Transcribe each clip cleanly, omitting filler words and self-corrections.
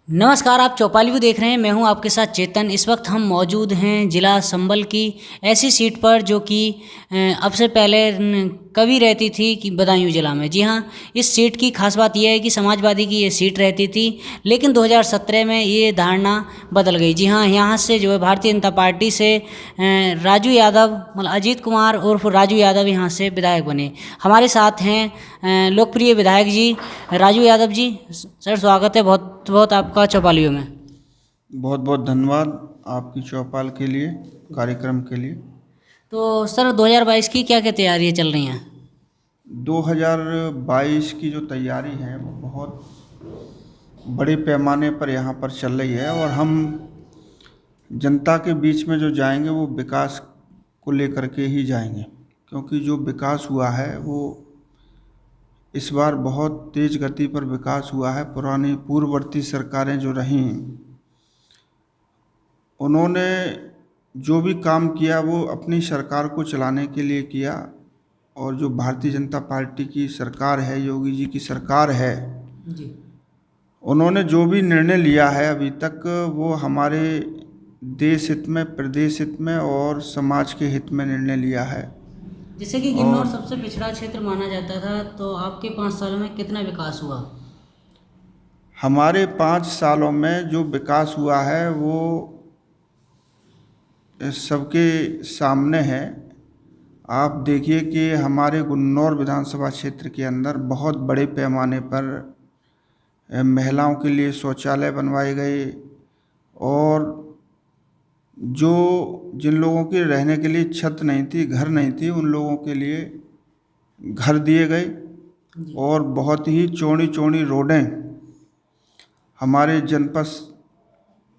नमस्कार, आप चौपाली व्यू देख रहे हैं। मैं हूं आपके साथ चेतन। इस वक्त हम मौजूद हैं जिला संबल की ऐसी सीट पर जो कि अब से पहले कभी रहती थी कि बदायूं जिला में। जी हां, इस सीट की खास बात यह है कि समाजवादी की ये सीट रहती थी, लेकिन 2017 में ये धारणा बदल गई। जी हां, यहाँ से जो है भारतीय जनता पार्टी से राजू यादव, मतलब अजीत कुमार उर्फ राजू यादव यहाँ से विधायक बने। हमारे साथ हैं लोकप्रिय विधायक जी राजू यादव जी। सर, स्वागत है बहुत बहुत आपका चौपालियों में। बहुत बहुत धन्यवाद आपकी चौपाल के लिए, कार्यक्रम के लिए। तो सर, 2022 की क्या क्या तैयारियां चल रही हैं? 2022 की जो तैयारी है वो बहुत बड़े पैमाने पर यहाँ पर चल रही है और हम जनता के बीच में जो जाएंगे वो विकास को लेकर के ही जाएंगे, क्योंकि जो विकास हुआ है वो इस बार बहुत तेज़ गति पर विकास हुआ है। पुरानी पूर्ववर्ती सरकारें जो रहीं, उन्होंने जो भी काम किया वो अपनी सरकार को चलाने के लिए किया, और जो भारतीय जनता पार्टी की सरकार है, योगी जी की सरकार है, जी। उन्होंने जो भी निर्णय लिया है अभी तक वो हमारे देश हित में, प्रदेश हित में और समाज के हित में निर्णय लिया है। जैसे कि किन्नौर और सबसे पिछड़ा क्षेत्र माना जाता था, तो आपके 5 सालों में कितना विकास हुआ? हमारे 5 सालों में जो विकास हुआ है वो सबके सामने है। आप देखिए कि हमारे गुन्नौर विधानसभा क्षेत्र के अंदर बहुत बड़े पैमाने पर महिलाओं के लिए शौचालय बनवाए गए, और जो जिन लोगों के रहने के लिए छत नहीं थी, घर नहीं थी, उन लोगों के लिए घर दिए गए। जी। और बहुत ही चौड़ी चौड़ी रोडें हमारे जनपद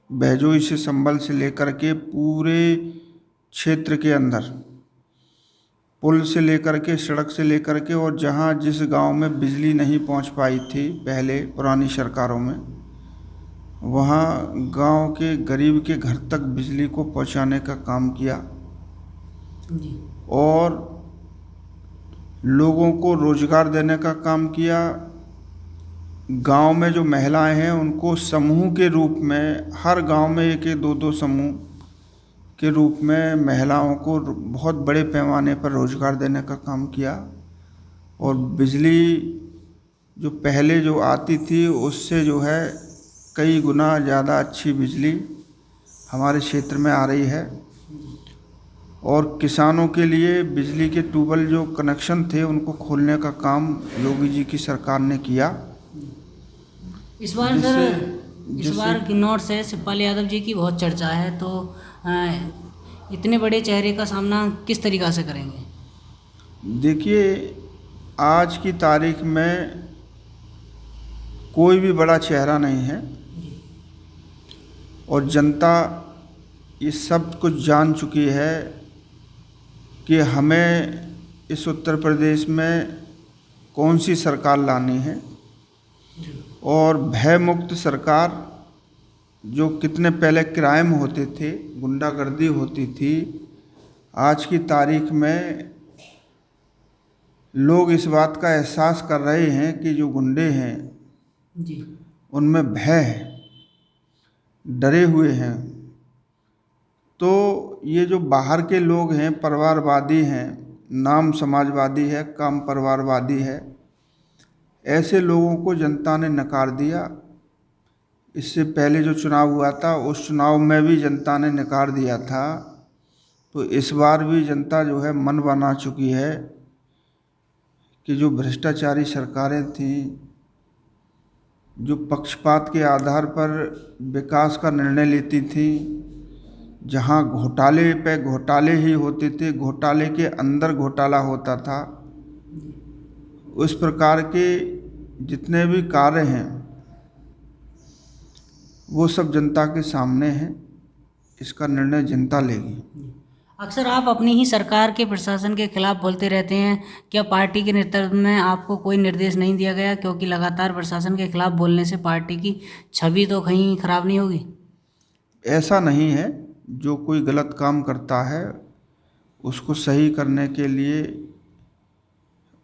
बहजोई से, संबल से लेकर के पूरे क्षेत्र के अंदर, पुल से लेकर के, सड़क से लेकर के, और जहाँ जिस गांव में बिजली नहीं पहुंच पाई थी पहले पुरानी सरकारों में, वहाँ गांव के गरीब के घर तक बिजली को पहुंचाने का काम किया। जी। और लोगों को रोजगार देने का काम किया। गांव में जो महिलाएं हैं उनको समूह के रूप में, हर गांव में एक एक दो दो समूह के रूप में महिलाओं को बहुत बड़े पैमाने पर रोजगार देने का काम किया। और बिजली जो पहले जो आती थी उससे जो है कई गुना ज़्यादा अच्छी बिजली हमारे क्षेत्र में आ रही है। और किसानों के लिए बिजली के ट्यूबवेल जो कनेक्शन थे उनको खोलने का काम योगी जी की सरकार ने किया। इस बार सर, जिससे इस जिससे बार किन्नौर से शिवपाल यादव जी की बहुत चर्चा है, तो इतने बड़े चेहरे का सामना किस तरीक़ा से करेंगे? देखिए, आज की तारीख में कोई भी बड़ा चेहरा नहीं है, और जनता ये सब कुछ जान चुकी है कि हमें इस उत्तर प्रदेश में कौन सी सरकार लानी है। और भय मुक्त सरकार, जो कितने पहले क्राइम होते थे, गुंडागर्दी होती थी, आज की तारीख में लोग इस बात का एहसास कर रहे हैं कि जो गुंडे हैं जी। उनमें भय है, डरे हुए हैं। तो ये जो बाहर के लोग हैं, परिवारवादी हैं, नाम समाजवादी है, काम परिवारवादी है, ऐसे लोगों को जनता ने नकार दिया। इससे पहले जो चुनाव हुआ था उस चुनाव में भी जनता ने नकार दिया था। तो इस बार भी जनता जो है मन बना चुकी है कि जो भ्रष्टाचारी सरकारें थीं, जो पक्षपात के आधार पर विकास का निर्णय लेती थी, जहां घोटाले पे घोटाले ही होते थे, घोटाले के अंदर घोटाला होता था, उस प्रकार के जितने भी कार्य हैं वो सब जनता के सामने हैं। इसका निर्णय जनता लेगी। अक्सर आप अपनी ही सरकार के प्रशासन के खिलाफ बोलते रहते हैं। क्या पार्टी के नेतृत्व में आपको कोई निर्देश नहीं दिया गया, क्योंकि लगातार प्रशासन के खिलाफ बोलने से पार्टी की छवि तो कहीं खराब नहीं होगी? ऐसा नहीं है। जो कोई गलत काम करता है उसको सही करने के लिए,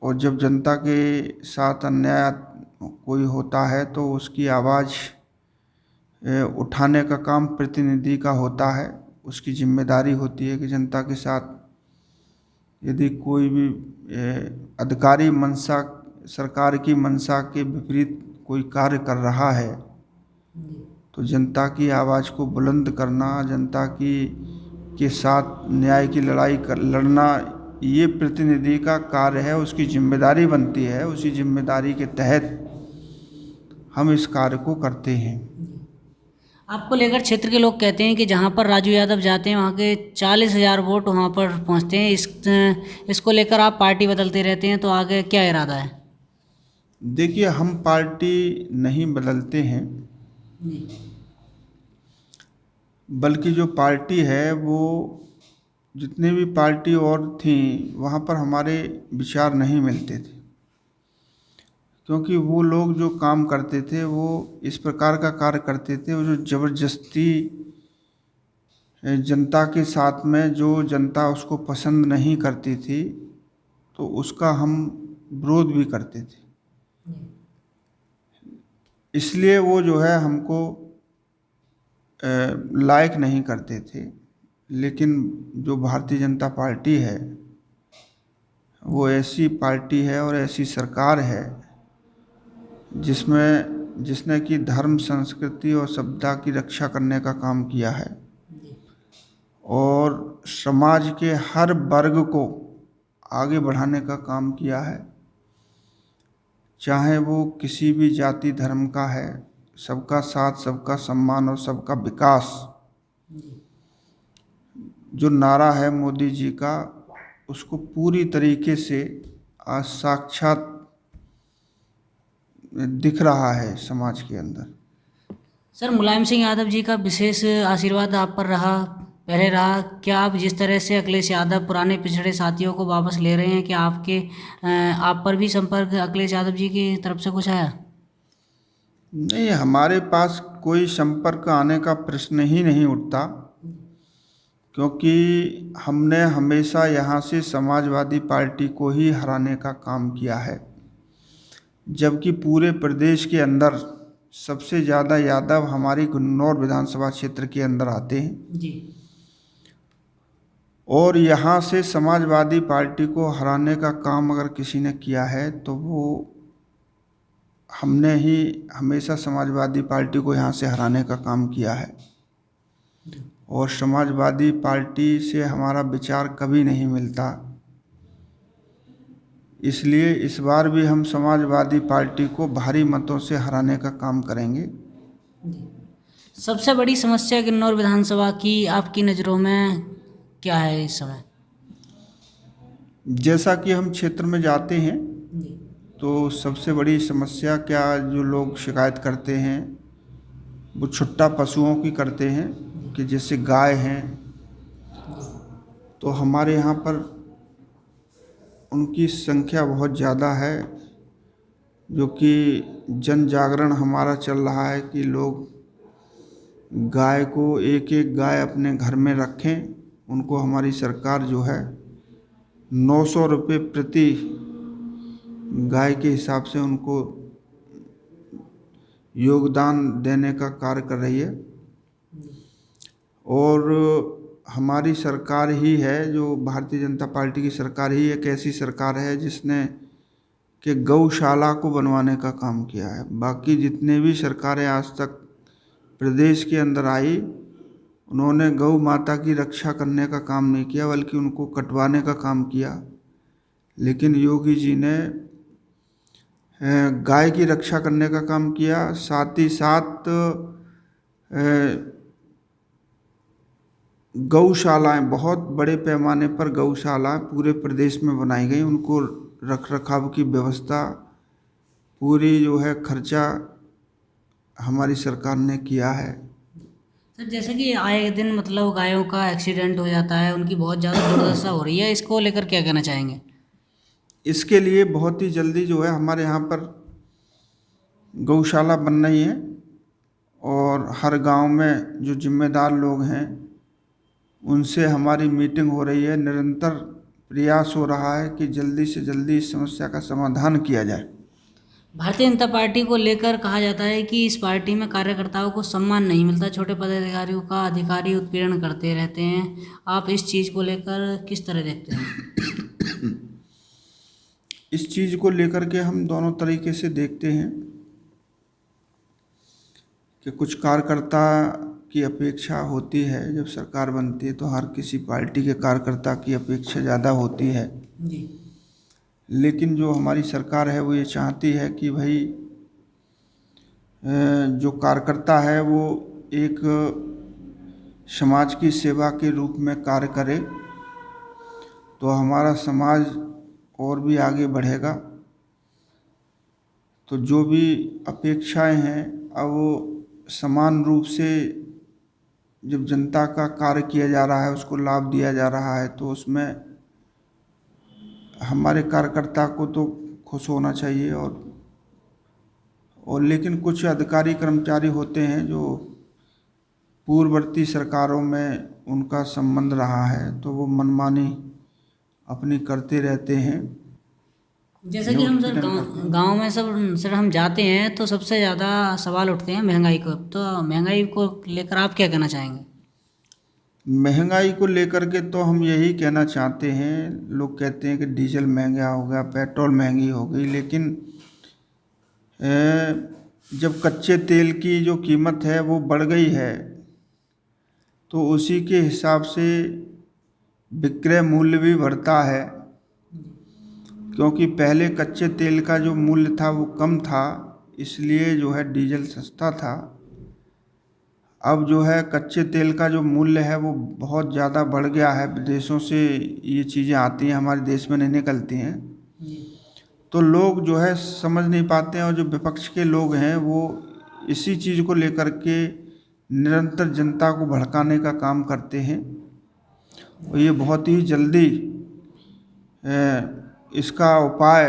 और जब जनता के साथ अन्याय कोई होता है तो उसकी आवाज़ उठाने का काम प्रतिनिधि का होता है। उसकी जिम्मेदारी होती है कि जनता के साथ यदि कोई भी अधिकारी मंशा, सरकार की मंशा के विपरीत कोई कार्य कर रहा है तो जनता की आवाज़ को बुलंद करना, जनता की के साथ न्याय की लड़ाई लड़ना, ये प्रतिनिधि का कार्य है, उसकी जिम्मेदारी बनती है। उसी जिम्मेदारी के तहत हम इस कार्य को करते हैं। आपको लेकर क्षेत्र के लोग कहते हैं कि जहाँ पर राजू यादव जाते हैं वहाँ के 40,000 वोट वहाँ पर पहुँचते हैं। इसको लेकर आप पार्टी बदलते रहते हैं, तो आगे क्या इरादा है? देखिए, हम पार्टी नहीं बदलते हैं, बल्कि जो पार्टी है वो जितने भी पार्टी और थी वहाँ पर हमारे विचार नहीं मिलते थे, क्योंकि वो लोग जो काम करते थे वो इस प्रकार का कार्य करते थे, वो जो ज़बरदस्ती जनता के साथ में, जो जनता उसको पसंद नहीं करती थी तो उसका हम विरोध भी करते थे। इसलिए वो जो है हमको लायक नहीं करते थे। लेकिन जो भारतीय जनता पार्टी है वो ऐसी पार्टी है और ऐसी सरकार है जिसने कि धर्म, संस्कृति और सभ्यता की रक्षा करने का काम किया है और समाज के हर वर्ग को आगे बढ़ाने का काम किया है, चाहे वो किसी भी जाति धर्म का है। सबका साथ, सबका सम्मान और सबका विकास जो नारा है मोदी जी का, उसको पूरी तरीके से आज साक्षात दिख रहा है समाज के अंदर। सर, मुलायम सिंह यादव जी का विशेष आशीर्वाद आप पर पहले रहा। क्या आप जिस तरह से अखिलेश यादव पुराने पिछड़े साथियों को वापस ले रहे हैं, क्या आप पर भी संपर्क अखिलेश यादव जी की तरफ से कुछ आया? नहीं, हमारे पास कोई संपर्क आने का प्रश्न ही नहीं उठता, क्योंकि हमने हमेशा यहाँ से समाजवादी पार्टी को ही हराने का काम किया है, जबकि पूरे प्रदेश के अंदर सबसे ज़्यादा यादव हमारी गुन्नौर विधानसभा क्षेत्र के अंदर आते हैं जी। और यहाँ से समाजवादी पार्टी को हराने का काम अगर किसी ने किया है तो वो हमने ही हमेशा समाजवादी पार्टी को यहाँ से हराने का काम किया है। और समाजवादी पार्टी से हमारा विचार कभी नहीं मिलता, इसलिए इस बार भी हम समाजवादी पार्टी को भारी मतों से हराने का काम करेंगे। सबसे बड़ी समस्या किन्नौर विधानसभा की आपकी नज़रों में क्या है इस समय? जैसा कि हम क्षेत्र में जाते हैं तो सबसे बड़ी समस्या क्या जो लोग शिकायत करते हैं वो छुट्टा पशुओं की करते हैं, कि जैसे गाय हैं तो हमारे यहाँ पर उनकी संख्या बहुत ज़्यादा है, जो कि जन जागरण हमारा चल रहा है कि लोग गाय को एक एक गाय अपने घर में रखें। उनको हमारी सरकार जो है 900 रुपये प्रति गाय के हिसाब से उनको योगदान देने का कार्य कर रही है। और हमारी सरकार ही है, जो भारतीय जनता पार्टी की सरकार ही एक ऐसी सरकार है जिसने कि गौशाला को बनवाने का काम किया है। बाकी जितने भी सरकारें आज तक प्रदेश के अंदर आई, उन्होंने गौ माता की रक्षा करने का काम नहीं किया, बल्कि उनको कटवाने का काम किया। लेकिन योगी जी ने गाय की रक्षा करने का काम किया, साथ ही साथ गौशालाएं, बहुत बड़े पैमाने पर गौशालाएं पूरे प्रदेश में बनाई गई। उनको रख रखाव की व्यवस्था पूरी जो है खर्चा हमारी सरकार ने किया है। सर, जैसे कि आए दिन मतलब गायों का एक्सीडेंट हो जाता है, उनकी बहुत ज़्यादा दुर्दशा हो रही है, इसको लेकर क्या कहना चाहेंगे? इसके लिए बहुत ही जल्दी जो है हमारे यहाँ पर गौशाला बन रही है और हर गांव में जो जिम्मेदार लोग हैं उनसे हमारी मीटिंग हो रही है। निरंतर प्रयास हो रहा है कि जल्दी से जल्दी इस समस्या का समाधान किया जाए। भारतीय जनता पार्टी को लेकर कहा जाता है कि इस पार्टी में कार्यकर्ताओं को सम्मान नहीं मिलता, छोटे पदाधिकारियों का अधिकारी उत्पीड़न करते रहते हैं। आप इस चीज़ को लेकर किस तरह देखते हैं? इस चीज़ को लेकर के हम दोनों तरीके से देखते हैं कि कुछ कार्यकर्ता की अपेक्षा होती है, जब सरकार बनती है तो हर किसी पार्टी के कार्यकर्ता की अपेक्षा ज़्यादा होती है। जी। लेकिन जो हमारी सरकार है वो ये चाहती है कि भाई जो कार्यकर्ता है वो एक समाज की सेवा के रूप में कार्य करे तो हमारा समाज और भी आगे बढ़ेगा। तो जो भी अपेक्षाएं हैं अब वो समान रूप से जब जनता का कार्य किया जा रहा है, उसको लाभ दिया जा रहा है, तो उसमें हमारे कार्यकर्ता को तो खुश होना चाहिए। और लेकिन कुछ अधिकारी कर्मचारी होते हैं जो पूर्ववर्ती सरकारों में उनका संबंध रहा है तो वो मनमानी अपनी करते रहते हैं। जैसे कि हम सर गाँव में सब सर हम जाते हैं तो सबसे ज़्यादा सवाल उठते हैं महंगाई को। तो महंगाई को लेकर आप क्या कहना चाहेंगे? महंगाई को लेकर के तो हम यही कहना चाहते हैं, लोग कहते हैं कि डीजल महंगा हो गया, पेट्रोल महंगी हो गई, लेकिन जब कच्चे तेल की जो कीमत है वो बढ़ गई है तो उसी के हिसाब से विक्रय मूल्य भी बढ़ता है। क्योंकि पहले कच्चे तेल का जो मूल्य था वो कम था, इसलिए जो है डीजल सस्ता था। अब जो है कच्चे तेल का जो मूल्य है वो बहुत ज़्यादा बढ़ गया है, विदेशों से ये चीज़ें आती हैं, हमारे देश में नहीं निकलती हैं। तो लोग जो है समझ नहीं पाते हैं और जो विपक्ष के लोग हैं वो इसी चीज़ को लेकर के निरंतर जनता को भड़काने का काम करते हैं। और ये बहुत ही जल्दी इसका उपाय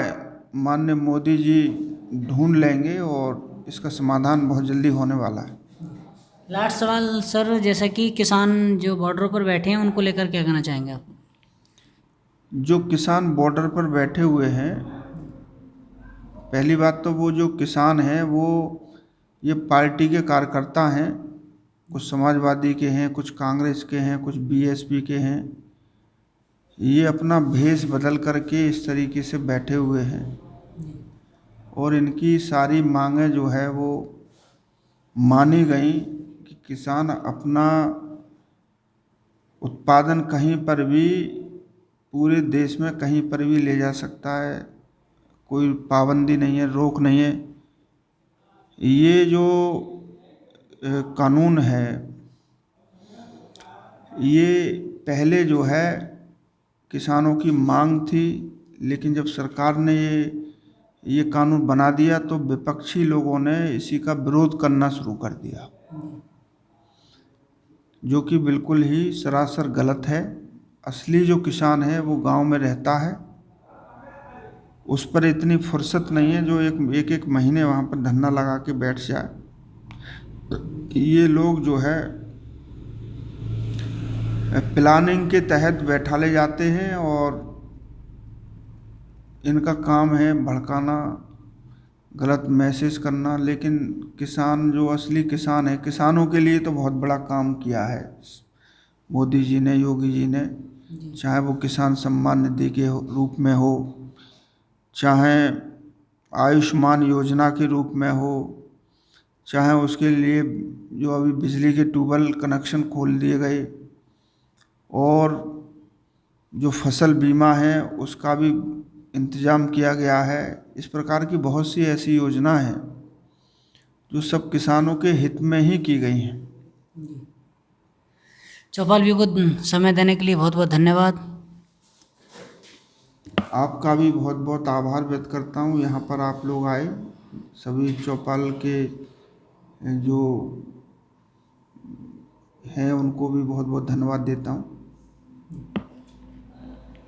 माननीय मोदी जी ढूंढ लेंगे और इसका समाधान बहुत जल्दी होने वाला है। लास्ट सवाल सर, जैसा कि किसान जो बॉर्डरों पर बैठे हैं उनको लेकर क्या कहना चाहेंगे आप? जो किसान बॉर्डर पर बैठे हुए हैं, पहली बात तो वो जो किसान हैं वो ये पार्टी के कार्यकर्ता हैं, कुछ समाजवादी के हैं, कुछ कांग्रेस के हैं, कुछ बीएसपी के हैं। ये अपना भेष बदल करके इस तरीके से बैठे हुए हैं और इनकी सारी मांगें जो है वो मानी गई कि किसान अपना उत्पादन कहीं पर भी पूरे देश में कहीं पर भी ले जा सकता है, कोई पाबंदी नहीं है, रोक नहीं है। ये जो कानून है ये पहले जो है किसानों की मांग थी, लेकिन जब सरकार ने ये कानून बना दिया तो विपक्षी लोगों ने इसी का विरोध करना शुरू कर दिया, जो कि बिल्कुल ही सरासर गलत है। असली जो किसान है वो गांव में रहता है, उस पर इतनी फुर्सत नहीं है जो एक महीने वहाँ पर धरना लगा के बैठ जाए। ये लोग जो है प्लानिंग के तहत बैठा ले जाते हैं और इनका काम है भड़काना, गलत मैसेज करना। लेकिन किसान जो असली किसान है, किसानों के लिए तो बहुत बड़ा काम किया है मोदी जी ने, योगी जी ने, चाहे वो किसान सम्मान निधि के रूप में हो, चाहे आयुष्मान योजना के रूप में हो, चाहे उसके लिए जो अभी बिजली के ट्यूबवेल कनेक्शन खोल दिए गए और जो फसल बीमा है उसका भी इंतज़ाम किया गया है। इस प्रकार की बहुत सी ऐसी योजना हैं जो सब किसानों के हित में ही की गई हैं। चौपाल भी को समय देने के लिए बहुत बहुत धन्यवाद। आपका भी बहुत बहुत आभार व्यक्त करता हूँ, यहाँ पर आप लोग आए, सभी चौपाल के जो हैं उनको भी बहुत बहुत धन्यवाद देता हूँ।